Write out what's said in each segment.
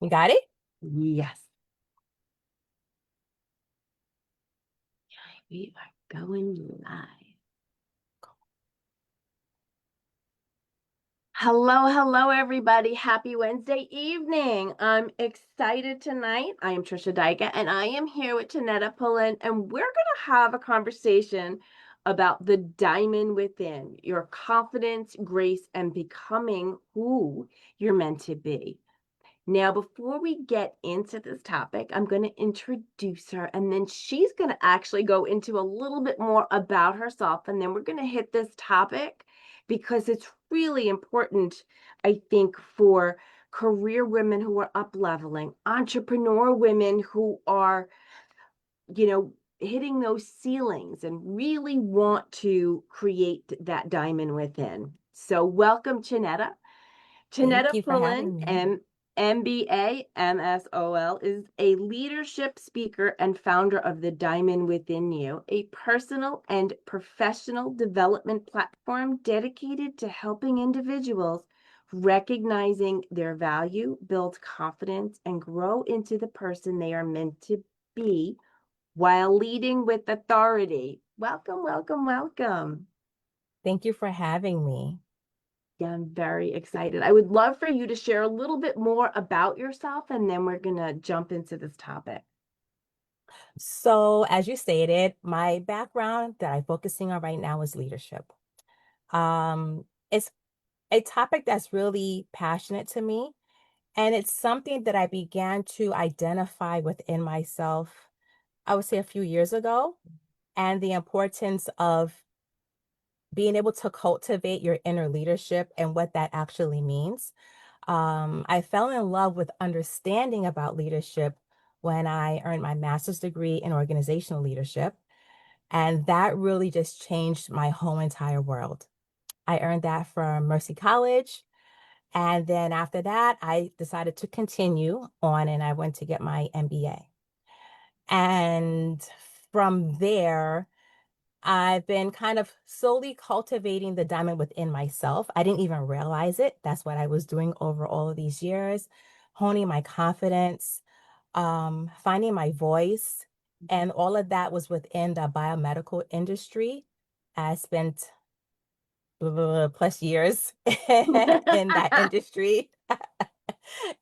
You got it? Yes, we are going live. Hello, everybody. Happy Wednesday evening. I'm excited tonight. I am Trisha Dyke, and I am here with Chineta Pullin, and we're going to have a conversation about the diamond within, your confidence, grace, and becoming who you're meant to be. Now, before we get into this topic, I'm going to introduce her, and then she's going to actually go into a little bit more about herself, and then we're going to hit this topic because it's really important, I think, for career women who are up leveling, entrepreneur women who are, hitting those ceilings and really want to create that diamond within. So, welcome, Chineta. Thank Chineta you for Pullin, having me. MBA, MSOL, is a leadership speaker and founder of the Diamond Within You, a personal and professional development platform dedicated to helping individuals recognizing their value, build confidence, and grow into the person they are meant to be while leading with authority. Welcome, welcome, welcome. Thank you for having me. Yeah, I'm very excited. I would love for you to share a little bit more about yourself, and then we're going to jump into this topic. So, as you stated, my background that I'm focusing on right now is leadership. It's a topic that's really passionate to me, and it's something that I began to identify within myself, I would say a few years ago, and the importance of being able to cultivate your inner leadership and what that actually means. I fell in love with understanding about leadership when I earned my master's degree in organizational leadership. And that really just changed my whole entire world. I earned that from Mercy College. And then after that, I decided to continue on and I went to get my MBA. And from there, I've been kind of slowly cultivating the diamond within myself. I didn't even realize it. That's what I was doing over all of these years, honing my confidence, finding my voice. And all of that was within the biomedical industry. I spent plus years in that industry.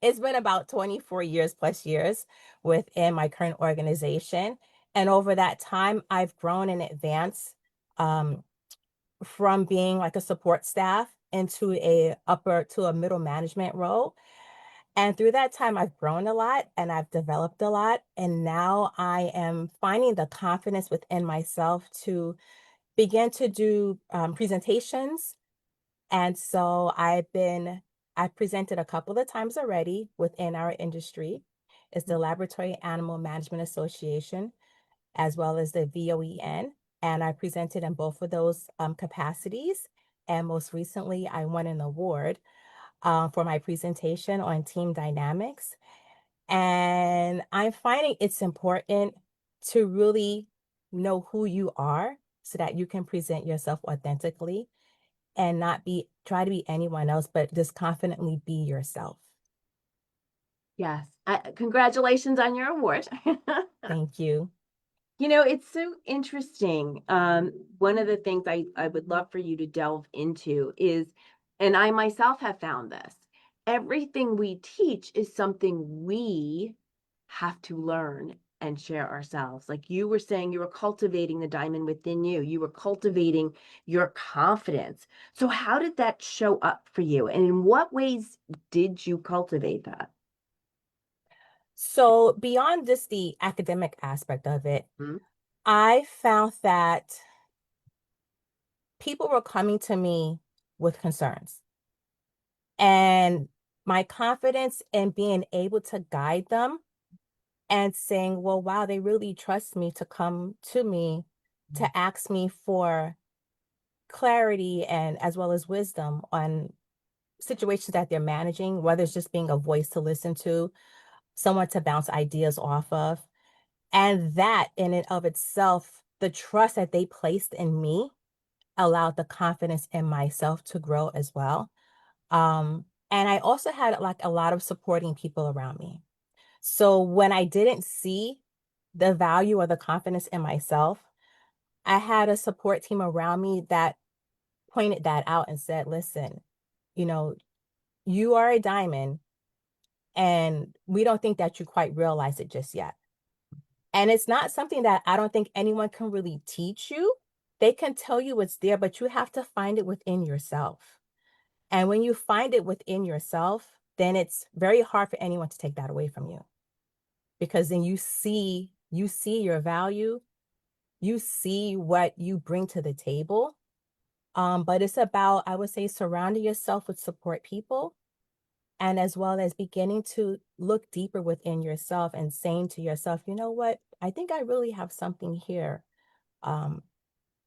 It's been about 24 years plus years within my current organization. And over that time, I've grown and advanced um, from being like a support staff into a middle management role. And through that time, I've grown a lot and I've developed a lot. And now I am finding the confidence within myself to begin to do presentations. And so I've presented a couple of times already within our industry. It's the Laboratory Animal Management Association, as well as the VOEN. And I presented in both of those capacities. And most recently, I won an award for my presentation on team dynamics. And I'm finding it's important to really know who you are so that you can present yourself authentically and not try to be anyone else, but just confidently be yourself. Yes. Congratulations on your award. Thank you. It's so interesting. One of the things I would love for you to delve into is, and I myself have found this, everything we teach is something we have to learn and share ourselves. Like you were saying, you were cultivating the diamond within you, you were cultivating your confidence. So, how did that show up for you? And in what ways did you cultivate that? So beyond just the academic aspect of it, Hmm? I found that people were coming to me with concerns. And my confidence in being able to guide them and saying, well, wow, they really trust me to come to me to ask me for clarity and as well as wisdom on situations that they're managing, whether it's just being a voice to listen to, someone to bounce ideas off of. And that in and of itself, the trust that they placed in me allowed the confidence in myself to grow as well. And I also had like a lot of supporting people around me. So when I didn't see the value or the confidence in myself, I had a support team around me that pointed that out and said, listen, you know, you are a diamond and we don't think that you quite realize it just yet. And it's not something that I don't think anyone can really teach you. They can tell you it's there, but you have to find it within yourself. And when you find it within yourself, then it's very hard for anyone to take that away from you because then you see your value, you see what you bring to the table. But it's about, I would say, surrounding yourself with support people and as well as beginning to look deeper within yourself and saying to yourself, you know what, I think I really have something here um,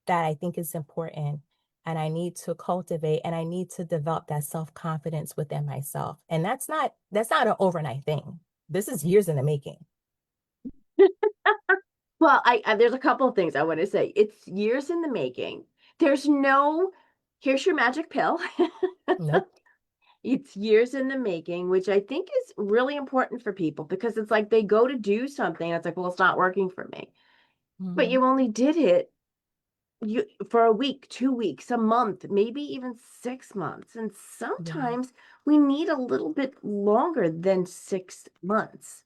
that I think is important and I need to cultivate and I need to develop that self-confidence within myself. And that's not an overnight thing. This is years in the making. Well, there's a couple of things I want to say. It's years in the making. There's no, here's your magic pill. Nope. It's years in the making, which I think is really important for people because it's like they go to do something. And it's like, well, it's not working for me. But Mhm. you only did it for a week, 2 weeks, a month, maybe even 6 months. And Yeah. sometimes we need a little bit longer than 6 months.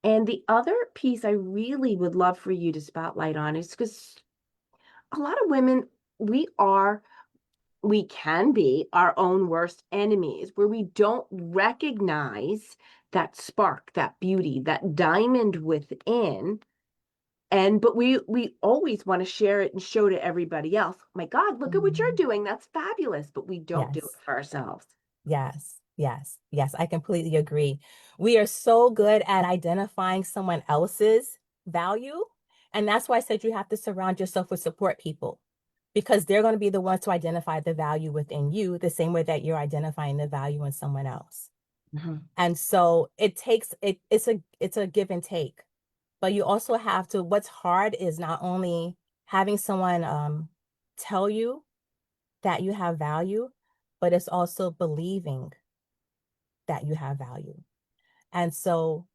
And the other piece I really would love for you to spotlight on is because a lot of women, we are, we can be our own worst enemies where we don't recognize that spark, that beauty, that diamond within. And but we always want to share it and show to everybody else. My God, look at what you're Mhm. doing. That's fabulous. But we don't do Yes. it for ourselves. Yes, yes, yes, I completely agree. We are so good at identifying someone else's value. And that's why I said you have to surround yourself with support people because they're going to be the ones to identify the value within you the same way that you're identifying the value in someone else. Mhm. And so it's a give and take. But you also have to, what's hard is not only having someone tell you that you have value, but it's also believing that you have value. And so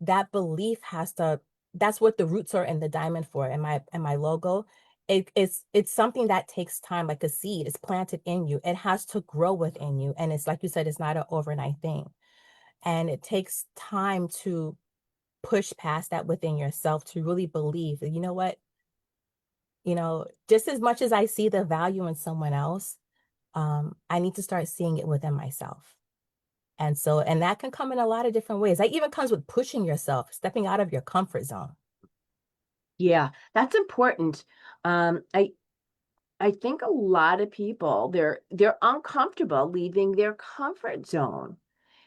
that belief has to, that's what the roots are in the diamond for in my logo. It's something that takes time, like a seed. It's planted in you. It has to grow within you. And it's like you said, it's not an overnight thing. And it takes time to push past that within yourself to really believe that, you know what, just as much as I see the value in someone else, I need to start seeing it within myself. And so, and that can come in a lot of different ways. That even comes with pushing yourself, stepping out of your comfort zone. Yeah, that's important. I think a lot of people they're uncomfortable leaving their comfort zone.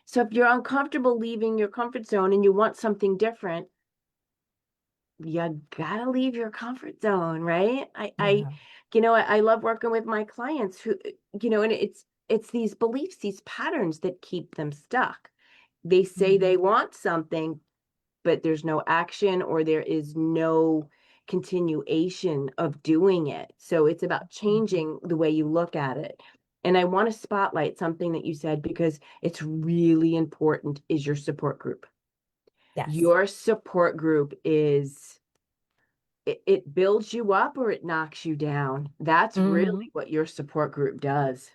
So if you're uncomfortable leaving your comfort zone and you want something different, you gotta leave your comfort zone, right? Yeah. I love working with my clients who, and it's these beliefs, these patterns that keep them stuck. They say they Mhm. want something, but there's no action or there is no continuation of doing it. So it's about Mhm. changing the way you look at it. And I want to spotlight something that you said because it's really important is your support group. Yes. Your support group it builds you up or it knocks you down. That's really Hmm. what your support group does.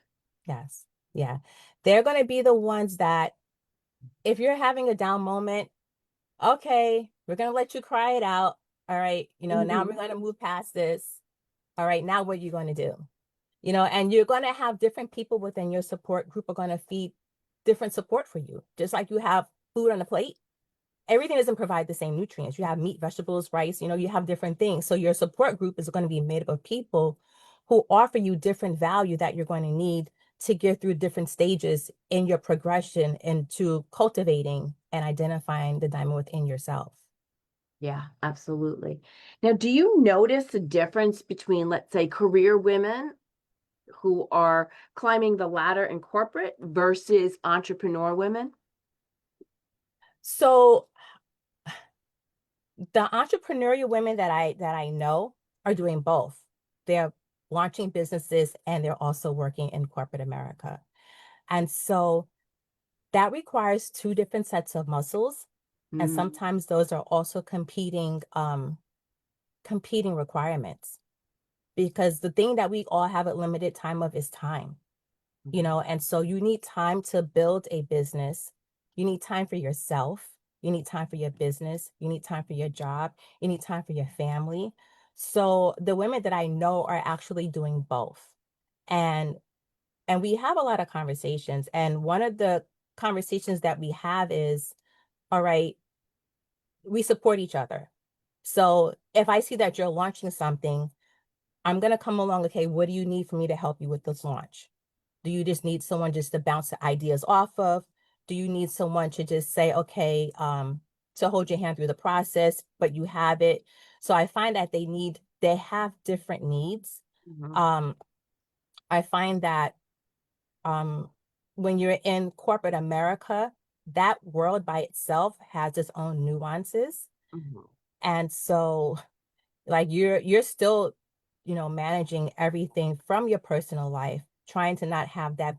Yes. Yeah. They're going to be the ones that, if you're having a down moment, okay, we're going to let you cry it out. All right. Now we're Mhm. going to move past this. All right. Now what are you going to do? And you're going to have different people within your support group are going to feed different support for you. Just like you have food on the plate, everything doesn't provide the same nutrients. You have meat, vegetables, rice, you have different things. So your support group is going to be made up of people who offer you different value that you're going to need to get through different stages in your progression into cultivating and identifying the diamond within yourself. Yeah, absolutely. Now, do you notice a difference between, let's say, career women who are climbing the ladder in corporate versus entrepreneur women? So the entrepreneurial women that I know are doing both. They're launching businesses and they're also working in corporate America. And so that requires two different sets of muscles. And Mm, sometimes those are also competing requirements, because the thing that we all have a limited time of is time, mhm, and so you need time to build a business. You need time for yourself. You need time for your business. You need time for your job. You need time for your family. So the women that I know are actually doing both. And and we have a lot of conversations. And one of the conversations that we have is, all right, we support each other. So if I see that you're launching something, I'm going to come along. Okay, what do you need for me to help you with this launch? Do you just need someone just to bounce the ideas off of? Do you need someone to just say, okay, to hold your hand through the process, but you have it? So I find that they have different needs. mhm, Um, I find that um, when you're in corporate America, that world by itself has its own nuances. mhm. And so like you're still, managing everything from your personal life, trying to not have that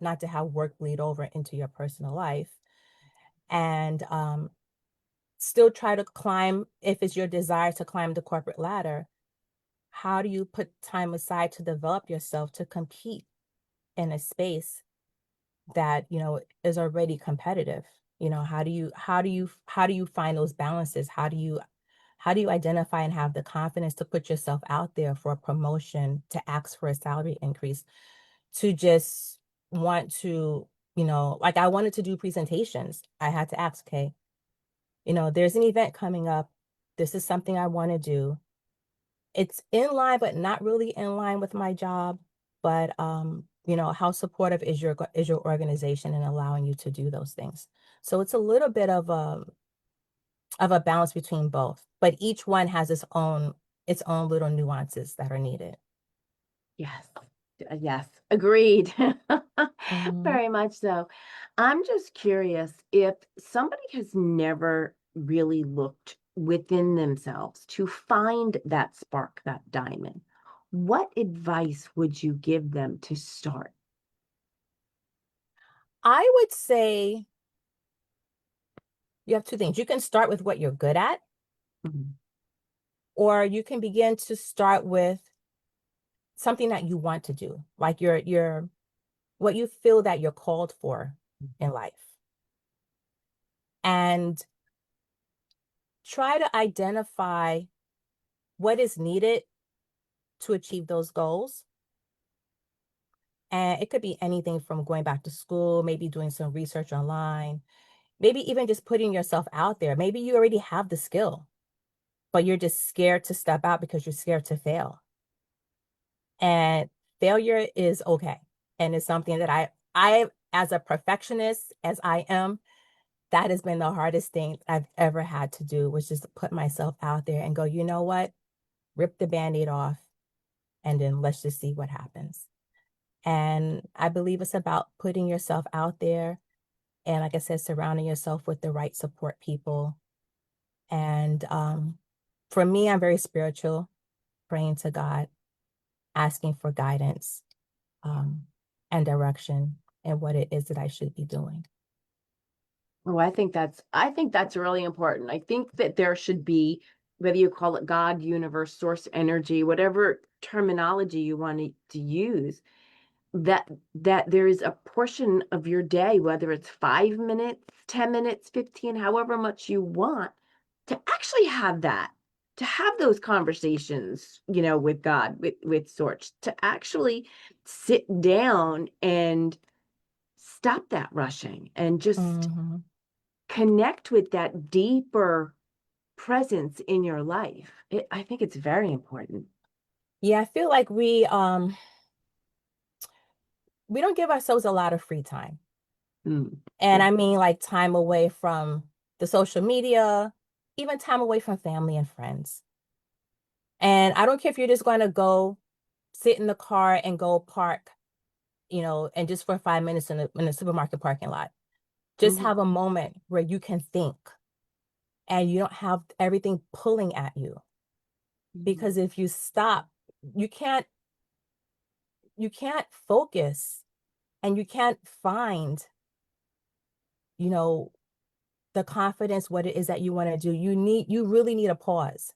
not to have work bleed over into your personal life. And still try to climb, if it's your desire to climb the corporate ladder, how do you put time aside to develop yourself to compete in a space that is already competitive? How do you find those balances? How do you identify and have the confidence to put yourself out there for a promotion, to ask for a salary increase, to just want to, like I wanted to do presentations. I had to ask, okay, there's an event coming up. This is something I want to do. It's in line, but not really in line with my job. But how supportive is your organization in allowing you to do those things? So it's a little bit of a balance between both, but each one has its own little nuances that are needed. Yes. Yes. Agreed. Hmm. Very much so. I'm just curious if somebody has never really looked within themselves to find that spark, that diamond, what advice would you give them to start? I would say you have two things. You can start with what you're good at, Mhm, or you can begin to start with something that you want to do, like your what you feel that you're called for in life. And try to identify what is needed to achieve those goals. And it could be anything from going back to school, maybe doing some research online, maybe even just putting yourself out there. Maybe you already have the skill, but you're just scared to step out because you're scared to fail. And failure is okay. And it's something that I as a perfectionist as I am, that has been the hardest thing I've ever had to do, was just to put myself out there and go, you know what? Rip the band-aid off and then let's just see what happens. And I believe it's about putting yourself out there, and like I said, surrounding yourself with the right support people. And for me, I'm very spiritual, praying to God, asking for guidance um, and direction and what it is that I should be doing. Oh, I think that's really important. I think that there should be, whether you call it God, universe, source energy, whatever terminology you want to use, that there is a portion of your day, whether it's 5 minutes, 10 minutes, 15, however much you want, to actually have that, to have those conversations, with God, with source, to actually sit down and stop that rushing and just Hmm. connect with that deeper presence in your life. I think it's very important. Yeah, I feel like we don't give ourselves a lot of free time. Mm. And Yeah. I mean like time away from the social media, even time away from family and friends. And I don't care if you're just going to go sit in the car and go park, and just for 5 minutes in a supermarket parking lot. Just Mhm. have a moment where you can think and you don't have everything pulling at you. Mhm. Because if you stop, you can't you can't focus and you can't find, you know, the confidence, what it is that you want to do, you really need a pause.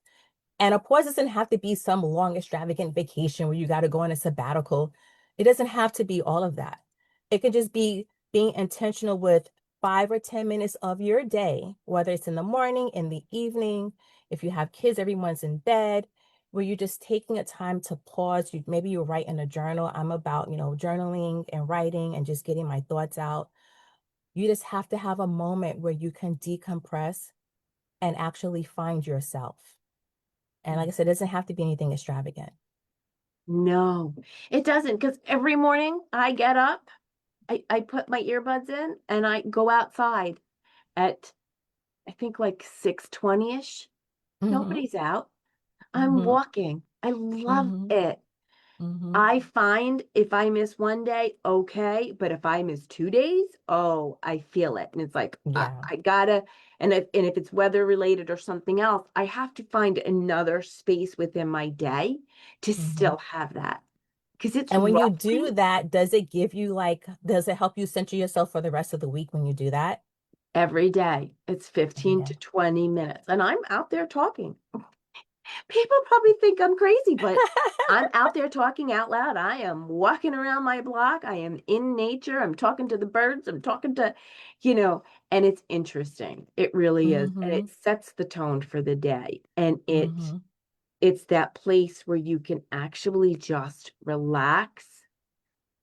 And a pause doesn't have to be some long, extravagant vacation where you got to go on a sabbatical. It doesn't have to be all of that. It can just be being intentional with 5 or 10 minutes of your day, whether it's in the morning, in the evening, if you have kids, everyone's in bed, where you're just taking a time to pause. Maybe you write in a journal. I'm about, journaling and writing and just getting my thoughts out. You just have to have a moment where you can decompress and actually find yourself. And like I said, it doesn't have to be anything extravagant. No, it doesn't. Because every morning I get up, I put my earbuds in and I go outside at, I think like 6:20ish. Mm-hmm. Nobody's out. I'm Mm-hmm. walking. I love Mm-hmm. it. Mm-hmm. I find if I miss one day, okay, but if I miss 2 days, oh, I feel it. And it's like Yeah. I gotta, and if it's weather related or something else, I have to find another space within my day to Mm-hmm. still have that. Because it's And when you roughly do that, does it help you center yourself for the rest of the week when you do that? every day. It's Every 15 to day. 20 minutes. And I'm out there talking. People probably think I'm crazy, but I'm out there talking out loud. I am walking around my block. I am in nature. I'm talking to the birds. I'm talking to, and it's interesting. It really is. And Mm-hmm. it sets the tone for the day. And Mm-hmm. it's that place where you can actually just relax.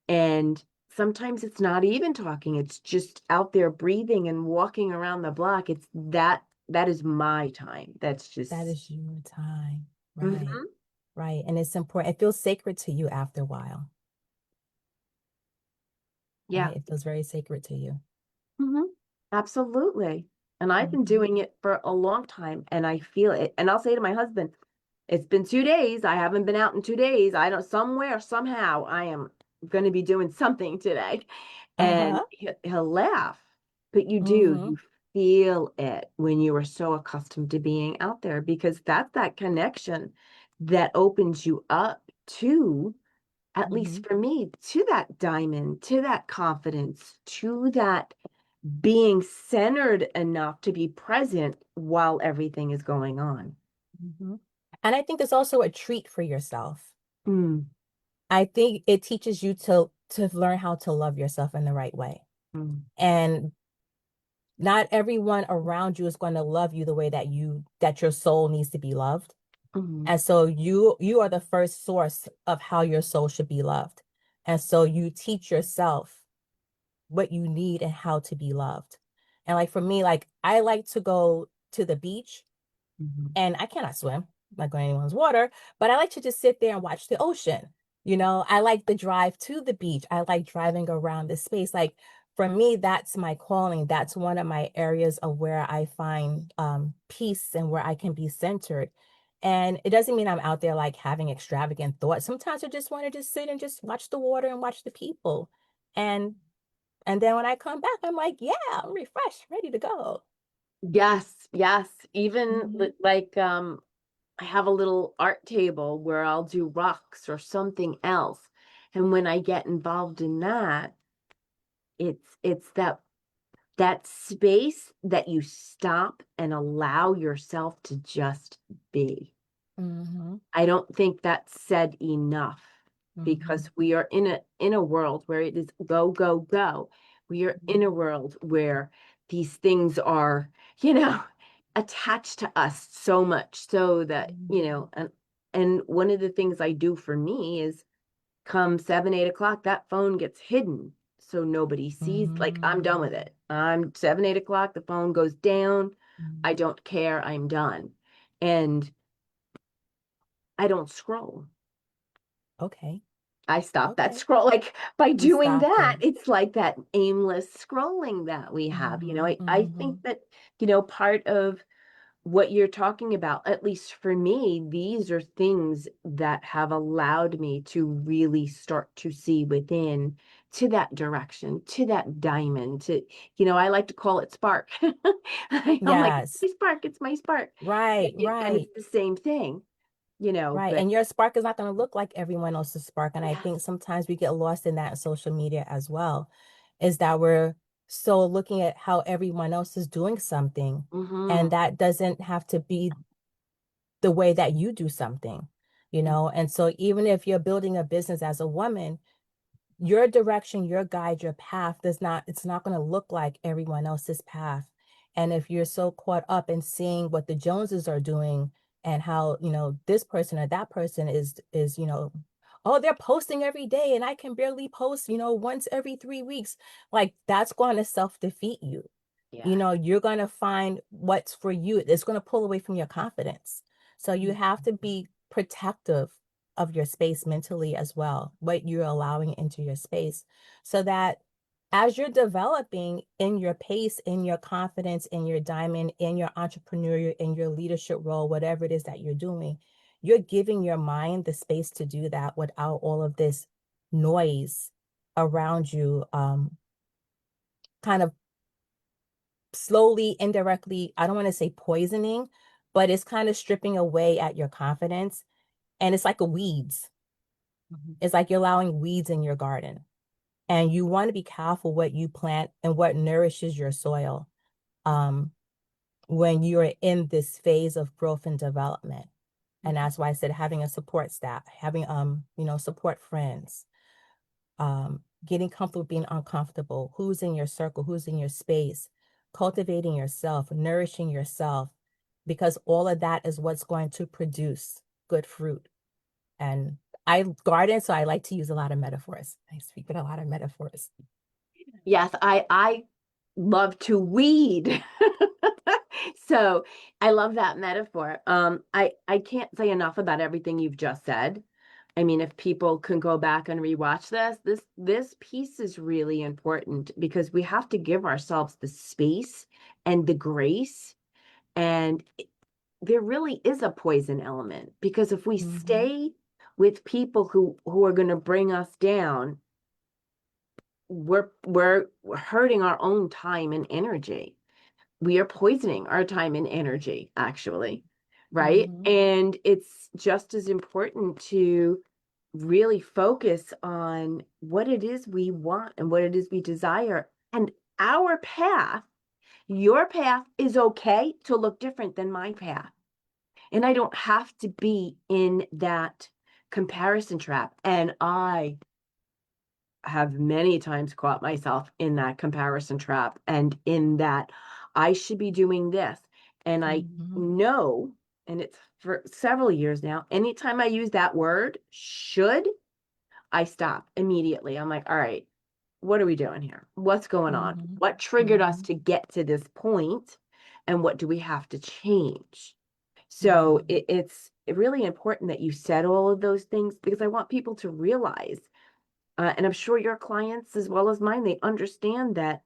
And sometimes it's not even talking. It's just out there breathing and walking around the block. That is my time. That's That just is your time. Right. Mhm. Right. And it's important. It feels sacred to you after a while. Yeah. Right. It feels very sacred to you. hmm Absolutely. And I've been Mm-hmm. doing it for a long time and I feel it. And I'll say to my husband, it's been 2 days. I haven't been out in 2 days. I don't, somewhere, somehow, I am going to be doing something today. And Uh-huh. he'll laugh. But Mm-hmm. you feel it when you are so accustomed to being out there because that's that connection that opens you up to, at Mm-hmm. least for me, to that diamond, to that confidence, to that being centered enough to be present while everything is going on. Mm-hmm. And I think it's also a treat for yourself. Mm, I think it teaches you to learn how to love yourself in the right way. mm, And not everyone around you is going to love you the way that your soul needs to be loved. mm, And so you are the first source of how your soul should be loved. And so you teach yourself what you need and how to be loved. And like for me, like I like to go to the beach mm, and I cannot swim, I'm not going in anyone's water, but I like to just sit there and watch the ocean. I like the drive to the beach. I like driving around the space. Like for me, that's my calling. That's one of my areas of where I find peace and where I can be centered. And it doesn't mean I'm out there like having extravagant thoughts. Sometimes I just want to just sit and just watch the water and watch the people. And and then when I come back, I'm like, yeah, I'm refreshed, ready to go. Yes, yes. Even Hmm. like I have a little art table where I'll do rocks or something else. And when I get involved in that, it's that space that you stop and allow yourself to just be. Hmm. I don't think that's said enough Hmm. because we are in a world where it is go, go, go. We are in a world where these things are, you know, attached to us so much so that, Hmm. and one of the things I do for me is come 7, 8 o'clock, that phone gets hidden. So nobody sees, like I'm done with Hmm. it. I'm 7, 8 o'clock, the phone goes down. I Hmm. don't care. I'm done. And I don't scroll. Okay. I stopped that Okay. scroll. Like by You doing stopped that, it. it's like that aimless scrolling that we have. Hmm. I Hmm. think that, part of what you're talking about, at least for me, these are things that have allowed me to really start to see within to that direction, to that diamond, I like to call it spark. I'm like, it's Yes. my spark, it's my spark. Right, And right. it's the same thing. Right. but And your spark is not going to look like everyone else's spark. And I yes. think sometimes we get lost in that in social media as well, is that we're so looking at how everyone else is doing something. And Hmm. that doesn't have to be the way that you do something, you know? And so even if you're building a business as a woman, your direction, your guide, your path it's not going to look like everyone else's path. And if you're so caught up in seeing what the Joneses are doing and how, this person or that person is, oh, they're posting every day and I can barely post, once every 3 weeks. Like that's going to self-defeat you. Yeah. You're going to find what's for you. It's going to pull away from your confidence. So you have to be protective of your space mentally as well, what you're allowing into your space, so that as you're developing in your pace, in your confidence, in your diamond, in your entrepreneurial, in your leadership role, whatever it is that you're doing, you're giving your mind the space to do that without all of this noise around you, kind of slowly, indirectly, I don't want to say poisoning, but it's kind of stripping away at your confidence. And it's like a weeds. Mhm. It's like you're allowing weeds in your garden. And you want to be careful what you plant and what nourishes your soil, um, when you're in this phase of growth and development. And Mhm. that's why I said having a support staff, having support friends, getting comfortable being uncomfortable, who's in your circle, who's in your space, cultivating yourself, nourishing yourself, because all of that is what's going to produce good fruit. And I garden, so I like to use a lot of metaphors. I speak with a lot of metaphors. Yes, I love to weed. So I love that metaphor. I can't say enough about everything you've just said. I mean, if people can go back and rewatch this piece is really important because we have to give ourselves the space and the grace. And there really is a poison element because if we Hmm. stay with people who are going to bring us down, we're hurting our own time and energy. We are poisoning our time and energy, actually, right? Hmm. And it's just as important to really focus on what it is we want and what it is we desire. And our path, your path is okay to look different than my path. And I don't have to be in that comparison trap. And I have many times caught myself in that comparison trap and in that I should be doing this. And I Hmm. know, and it's for several years now, anytime I use that word, should, I stop immediately. I'm like, all right, what are we doing here? What's going on? Hmm. What triggered us Hmm. to get to this point, and what do we have to change? So Hmm. it's really important that you said all of those things because I want people to realize and I'm sure your clients, as well as mine, they understand that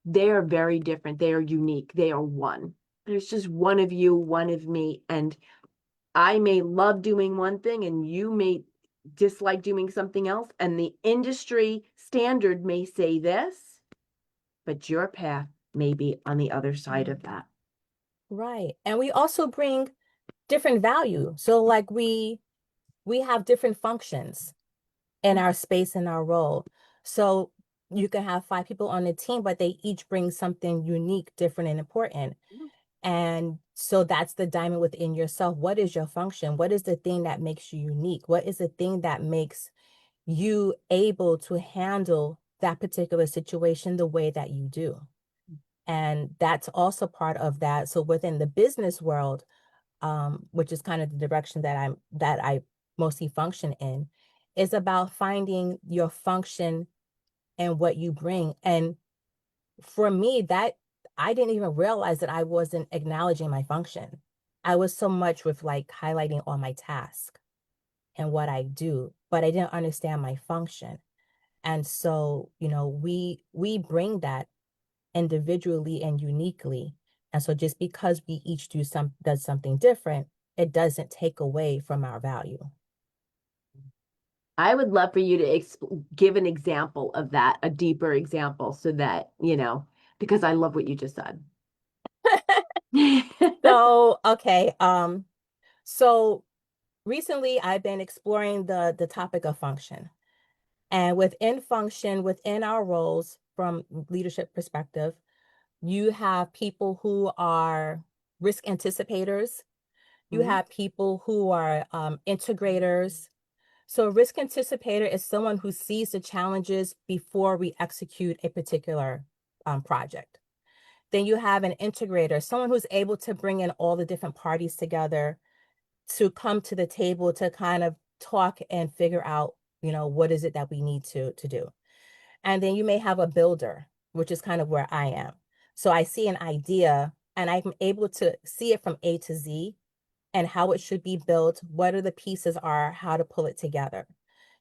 they are very different. They are unique. They are one. There's just one of you, one of me. And I may love doing one thing and you may dislike doing something else. And the industry standard may say this, but your path may be on the other side of that. Right. And we also bring different value. So like we have different functions in our space and our role. So you can have 5 people on the team, but they each bring something unique, different, and important. And so that's the diamond within yourself. What is your function? What is the thing that makes you unique? What is the thing that makes you able to handle that particular situation the way that you do? And that's also part of that. So within the business world, which is kind of the direction that I mostly function in, is about finding your function and what you bring. And for me, that I didn't even realize that I wasn't acknowledging my function. I was so much with like highlighting all my tasks and what I do, but I didn't understand my function. And so, we bring that individually and uniquely. And so just because we each does something different, it doesn't take away from our value. I would love for you to give an example of that, a deeper example, so that, because I love what you just said. So, okay. So recently I've been exploring the topic of function. And within function, within our roles from leadership perspective, you have people who are risk anticipators. You Mm-hmm. have people who are integrators. So a risk anticipator is someone who sees the challenges before we execute a particular project. Then you have an integrator, someone who's able to bring in all the different parties together to come to the table to kind of talk and figure out, what is it that we need to do. And then you may have a builder, which is kind of where I am. So I see an idea and I'm able to see it from A to Z and how it should be built, what are the pieces are, how to pull it together.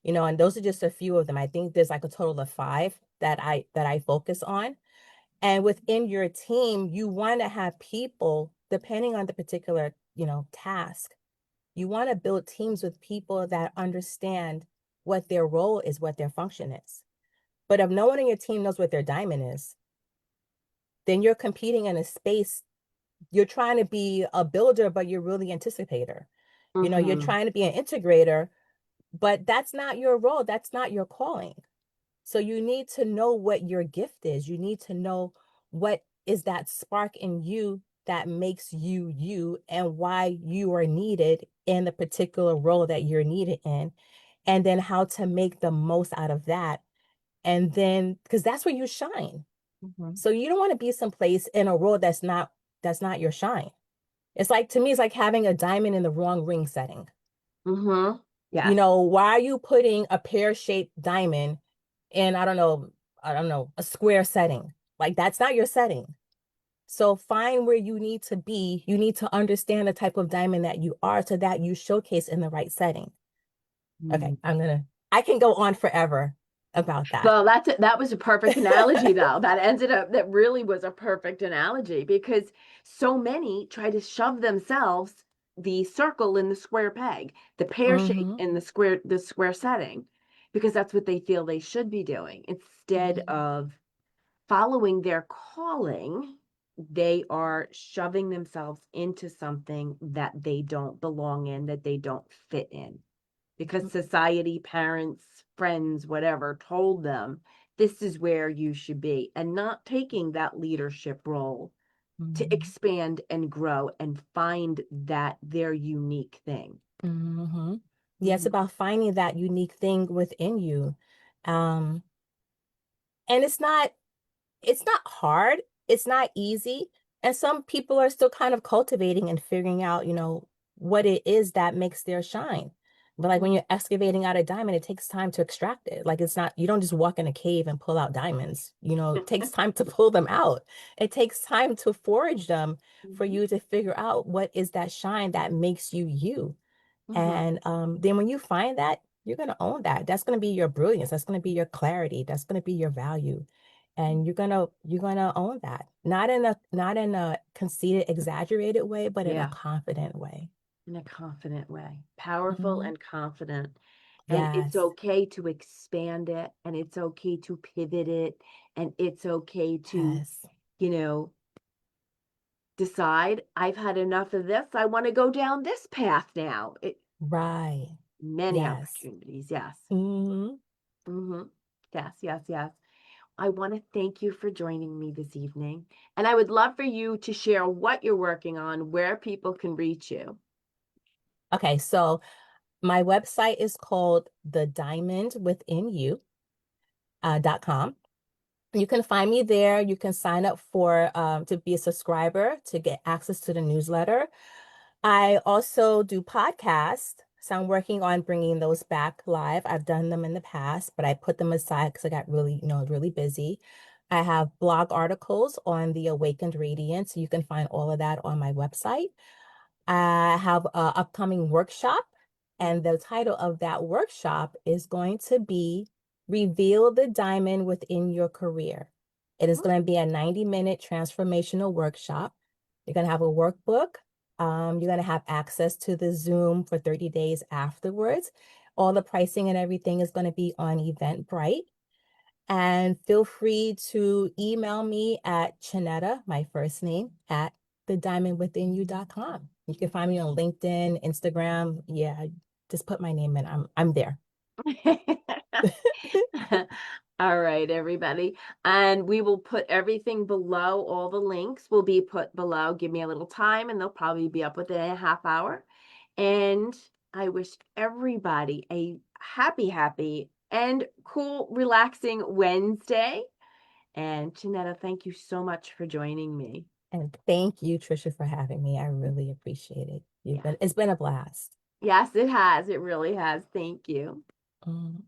And those are just a few of them. I think there's like a total of five that I focus on. And within your team, you want to have people, depending on the particular, task, you want to build teams with people that understand what their role is, what their function is. But if no one on your team knows what their diamond is, then you're competing in a space. You're trying to be a builder, but you're really anticipator. You're Mm-hmm. trying to be an integrator, but that's not your role. That's not your calling. So you need to know what your gift is. You need to know what is that spark in you that makes you you and why you are needed in the particular role that you're needed in. And then how to make the most out of that. And then, because that's where you shine. Mm-hmm. So you don't want to be someplace in a role that's not your shine. It's like, to me, it's like having a diamond in the wrong ring setting. Mm-hmm. Yes. Why are you putting a pear-shaped diamond in, I don't know, a square setting? Like that's not your setting. So find where you need to be. You need to understand the type of diamond that you are so that you showcase in the right setting. Okay, I can go on forever about that. Well, that was a perfect analogy, though. That really was a perfect analogy because so many try to shove themselves the circle in the square peg, the pear shape Mm-hmm. in the square setting, because that's what they feel they should be doing. Instead Mm-hmm. of following their calling, they are shoving themselves into something that they don't belong in, that they don't fit in because society, parents, friends, whatever, told them this is where you should be, and not taking that leadership role to Mm-hmm. expand and grow and find that their unique thing. Mm-hmm. Yeah, it's Mm-hmm. about finding that unique thing within you. Um, and it's not hard. It's not easy. And some people are still kind of cultivating and figuring out, what it is that makes their shine. But like when you're excavating out a diamond, it takes time to extract it. Like it's not, you don't just walk in a cave and pull out diamonds. It takes time to pull them out. It takes time to forage them for Mm-hmm. you to figure out what is that shine that makes you you. Mm-hmm. And then when you find that, you're going to own that. That's going to be your brilliance. That's going to be your clarity. That's going to be your value. And you're gonna own that. Not in a conceited, exaggerated way, but in a Yeah, confident way. in a confident way, powerful Mhm. and confident. And it's Yes. okay to expand it, and it's okay to pivot it, and it's okay to, Yes. you know, decide I've had enough of this. I want to go down this path now. Right. Many Yes. opportunities. Yes. Hmm. Hmm. Yes, yes, yes. I want to thank you for joining me this evening. And I would love for you to share what you're working on, where people can reach you. Okay, so my website is called the diamond within you .com. You can find me there. You can sign up for to be a subscriber to get access to the newsletter. I also do podcasts. So I'm working on bringing those back live. I've done them in the past, but I put them aside because I got really, really busy. I have blog articles on the Awakened Radiance. You can find all of that on my website. I have an upcoming workshop, and the title of that workshop is going to be Reveal the Diamond Within Your Career. It is going to be a 90-minute transformational workshop. You're going to have a workbook. You're going to have access to the Zoom for 30 days afterwards. All the pricing and everything is going to be on Eventbrite. And feel free to email me at Chineta, my first name, at thediamondwithinyou.com. You can find me on LinkedIn, Instagram. Yeah, just put my name in. I'm there. All right, everybody. And we will put everything below. All the links will be put below. Give me a little time and they'll probably be up within a half hour. And I wish everybody a happy, and cool, relaxing Wednesday. And Chineta, thank you so much for joining me. And thank you, Trisha, for having me. I really appreciate it. Yeah. It's been a blast. Yes, it has. It really has. Thank you. Mm.